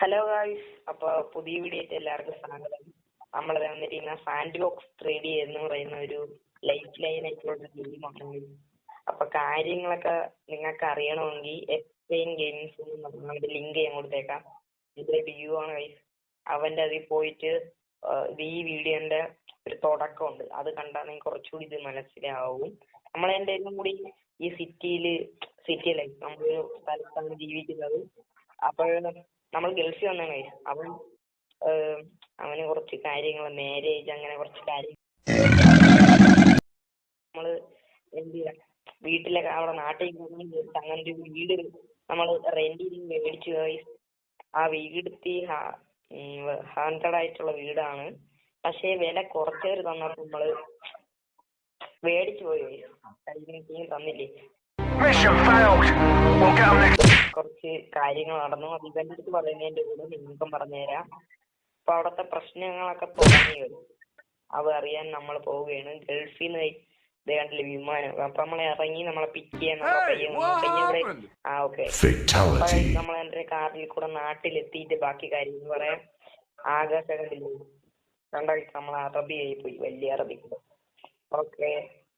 Hello guys, അപ്പൊ പുതിയ വീഡിയോയിട്ട് എല്ലാവർക്കും സ്വാഗതം. നമ്മൾ വന്നിരിക്കുന്ന സാൻഡ് ബോക്സ് 3D എന്ന് പറയുന്ന ഒരു ലൈഫ് ലൈൻ ആയിട്ടുള്ള ഗെയിമാണ്. അപ്പൊ കാര്യങ്ങളൊക്കെ നിങ്ങൾക്ക് അറിയണമെങ്കിൽ എക്സ്പ്ലെയിൻ ഗെയിംസ് നമ്മുടെ ലിങ്ക് ഞാൻ കൊടുത്തേക്കാം. ഇതിലെ വ്യൂ ആണ് ഗൈസ്. അവന്റെ അതിൽ പോയിട്ട് ഈ വീഡിയോന്റെ ഒരു തുടക്കമുണ്ട്, അത് കണ്ടാൽ നിങ്ങൾക്ക് കുറച്ചുകൂടി ഇത് മനസ്സിലാവും. നമ്മളെന്റെ കൂടി ഈ സിറ്റിയിലെ നമ്മളൊരു സ്ഥലത്താണ് ജീവിക്കുന്നത്. അപ്പോൾ നമ്മൾ ഗൾഫിൽ വന്നേ അവന് കുറച്ച് കാര്യങ്ങൾ, മാരേജ്, അങ്ങനെ കുറച്ച് കാര്യങ്ങൾ നമ്മള് എന്ത് ചെയ്യാ, വീട്ടിലൊക്കെ അവിടെ നാട്ടിൽ അങ്ങനെ ഒരു വീട് നമ്മൾ റെന്റിന് മേടിച്ചു. ആ വീട് 100 ആയിട്ടുള്ള വീടാണ്. പക്ഷെ വില കുറച്ചവര് തന്നപ്പോ നമ്മള് മേടിച്ചു പോയി. തന്നില്ലേ, കുറച്ച് കാര്യങ്ങൾ നടന്നു. അത് ഇവന്റെ അടുത്ത് പറയുന്നതിന്റെ കൂടെ നിങ്ങൾക്കും പറഞ്ഞുതരാം. അപ്പൊ അവിടത്തെ പ്രശ്നങ്ങളൊക്കെ തുടങ്ങി വരും. അത് അറിയാൻ നമ്മൾ പോവുകയാണ്. ഗൾഫിൽ നിന്ന് കണ്ടില്ല വിമാനം. അപ്പൊ നമ്മളെ ഇറങ്ങി നമ്മളെ പിക്ക് ചെയ്യാൻ നമ്മളെ പയ്യൻ ഓക്കെ. നമ്മളെന്റെ കാറിൽ കൂടെ നാട്ടിലെത്തിയിട്ട് ബാക്കി കാര്യങ്ങൾ പറയാം. ആകാശ കണ്ടില്ലേ, കണ്ടാൽ നമ്മൾ അറബി ആയി പോയി, വലിയ അറബി. ഓക്കെ,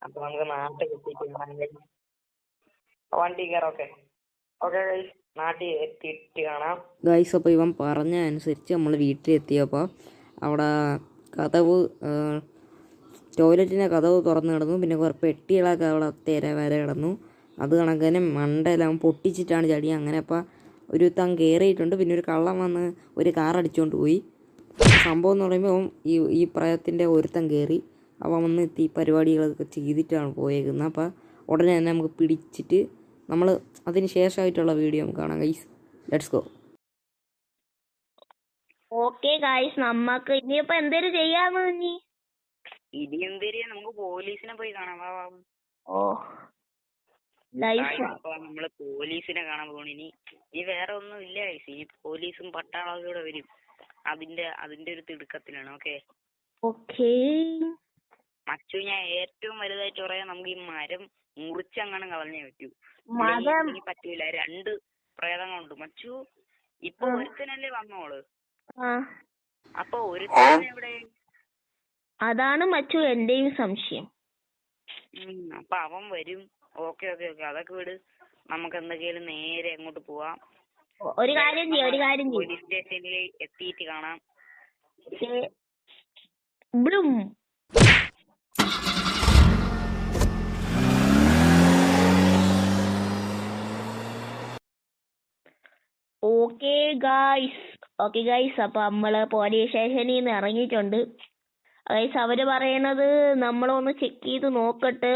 അപ്പൊ നമുക്ക് നാട്ടിലെത്തിയിട്ട് വണ്ടി കയറാം. ഓക്കെ ഗൈസ്, നാട്ടിൽ എത്തിയിട്ട് കാണാം ഗൈസ്. അപ്പോൾ ഇവൻ പറഞ്ഞ അനുസരിച്ച് നമ്മൾ വീട്ടിലെത്തിയപ്പോൾ അവിടെ കതവ്, ടോയ്ലറ്റിൻ്റെ കതവ് തുറന്ന് കിടന്നു. പിന്നെ കുറേ പെട്ടികളൊക്കെ അവിടെ വരെ കിടന്നു. അത് കണക്കിന് മണ്ടെല്ലാം പൊട്ടിച്ചിട്ടാണ് ചടി. അങ്ങനെ അപ്പോൾ ഒരു കയറിയിട്ടുണ്ട്. പിന്നെ ഒരു കള്ളം വന്ന് ഒരു കാർ അടിച്ചുകൊണ്ട് പോയി. സംഭവം എന്ന് പറയുമ്പോൾ ഈ പ്രായത്തിൻ്റെ ഒരുത്തൻ കയറി. അവൻ വന്ന് ഈ പരിപാടികളൊക്കെ ചെയ്തിട്ടാണ് പോയേക്കുന്നത്. അപ്പോൾ ഉടനെ തന്നെ നമുക്ക് പിടിച്ചിട്ട് നമ്മൾ അതിന് ശേഷമായിട്ടുള്ള വീഡിയോ കാണാം guys. Let's go. Okay guys, നമുക്ക് ഇനിയിപ്പോ എന്തേലും ചെയ്യാമോ? ഇനി എന്തെയ്യാ, നമുക്ക് പോലീസിനെ പോയി കാണാം. അപ്പൊ നമ്മള് പോലീസിനെ കാണാൻ പോകണം. ഇനി വേറെ ഒന്നും ഇല്ല ഗൈസ്. ഇനി പോലീസും പട്ടാളവും കൂടെ വരും. അതിന്റെ ഒരു തിടുക്കത്തിലാണ്. ഓക്കെ മച്ചു, ഞാൻ ഏറ്റവും വലുതായിട്ട് പറയാൻ, നമുക്ക് ഈ മരം മുറിച്ചങ്ങനെ കളഞ്ഞേ പറ്റൂ. എനിക്ക് പറ്റൂല. 2 പ്രേതങ്ങളുണ്ട് മച്ചു. ഇപ്പൊ ഒരുത്തനല്ലേ വന്നോള്. അപ്പൊ ഒരുത്തൻ എവിടെ? അതാണ് മച്ചു എന്റെയും സംശയം. അപ്പൊ അവൻ വരും. ഓക്കെ, അതൊക്കെ വിട്. നമുക്ക് എന്തൊക്കെയാലും നേരെ അങ്ങോട്ട് പോവാം. ഒരു കാര്യം ചെയ്യും, പോലീസ് സ്റ്റേഷനിൽ എത്തിയിട്ട് കാണാം. ഓക്കെ ഗൈസ്, അപ്പൊ നമ്മള് പോലീസ് സ്റ്റേഷനിൽ നിന്ന് ഇറങ്ങിയിട്ടുണ്ട് ഗൈസ്. അവര് പറയണത് നമ്മളൊന്ന് ചെക്ക് ചെയ്ത് നോക്കട്ട്.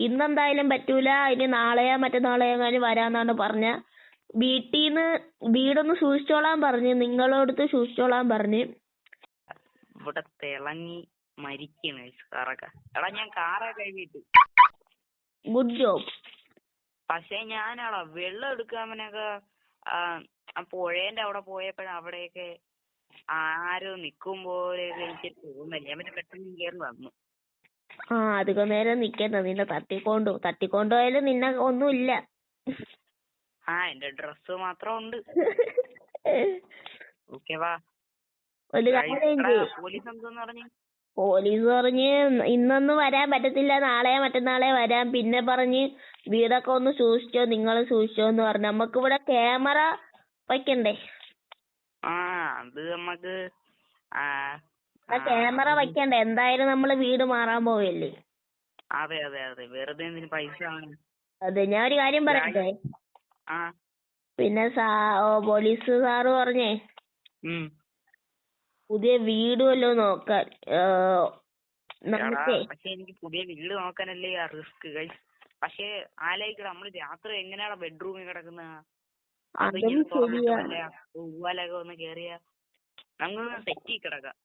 ഇന്നെന്തായാലും പറ്റൂല, ഇനി നാളെയോ മറ്റന്നാളെയോ എങ്ങാനും വരാന്നാണ് പറഞ്ഞ. വീട്ടീന്ന് വീടൊന്ന് സൂക്ഷിച്ചോളാൻ പറഞ്ഞു, നിങ്ങളോടത്ത് സൂക്ഷിച്ചോളാൻ പറഞ്ഞു. ഇവിടെ തിളങ്ങി മരിക്കണ് കാറൊക്കെ. എടാ, ഞാൻ കാറൊക്കെ കഴിഞ്ഞിട്ട്. Good job. പക്ഷെ ഞാനാടാ വെള്ളം എടുക്കാമനൊക്കെ പുഴേന്റെ അവിടെ പോയപ്പോഴവിടെയൊക്കെ ആരോ നിക്കും പോലെ എനിക്ക് തോന്നില്ല. ഞാൻ പെട്ടെന്ന് കയറി വന്നു. അധികം നേരം നിക്കണ്ട, നിന്നെ തട്ടിക്കൊണ്ടുപോയാലും നിന്നെ ഒന്നുമില്ല. എന്റെ ഡ്രസ് മാത്രം ഉണ്ട്. ഓക്കെ വാ. പോലീസ് എന്തോന്ന് പറഞ്ഞു? പോലീസ് പറഞ്ഞ് ഇന്നൊന്നും വരാൻ പറ്റത്തില്ല, നാളെയോ മറ്റന്നാളെ വരാം. പിന്നെ പറഞ്ഞ് വീടൊക്കെ ഒന്ന് സൂക്ഷിച്ചോ, നിങ്ങൾ സൂക്ഷിച്ചോ എന്ന് പറഞ്ഞു. നമുക്കിവിടെ ക്യാമറ വയ്ക്കണ്ടേ? അത് നമുക്ക് ക്യാമറ വയ്ക്കണ്ടേ? എന്തായാലും നമ്മള് വീട് മാറാൻ പോവല്ലേ. അതെ, വെറുതെ പൈസ. അതെ, ഞാൻ ഒരു കാര്യം പറയട്ടെ. പിന്നെ പോലീസ് സാറ് പറഞ്ഞേ പുതിയ വീട് വല്ലതും നോക്കാൻ. പക്ഷെ എനിക്ക് പുതിയ വീട് നോക്കാനല്ലേ റിസ്ക് ഗൈസ്. പക്ഷെ ആലോചിക്കണം, നമ്മള് രാത്രി എങ്ങനെയാണ് ബെഡ്റൂമിൽ കിടക്കുന്ന? ഊവാലൊക്കെ ഒന്ന് കേറിയ നമുക്ക് സെറ്റി കിടക്കാം.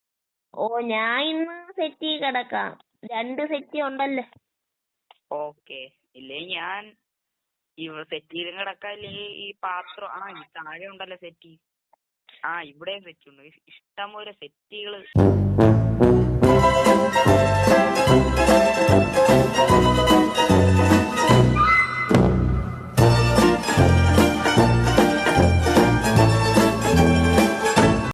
ഞാൻ ഇന്ന് സെറ്റി കിടക്കാം. 2 സെറ്റി ഉണ്ടല്ലോ. ഓക്കെ, ഇല്ലേ ഞാൻ സെറ്റിയിലും കിടക്കാം. ഇല്ലെങ്കിൽ ഈ പാത്രം ഈ താഴെ ഉണ്ടല്ലോ സെറ്റി. ഇവിടെയും സെറ്റ് ഉണ്ട്. ഇഷ്ടംപോലെ സെറ്റികള്.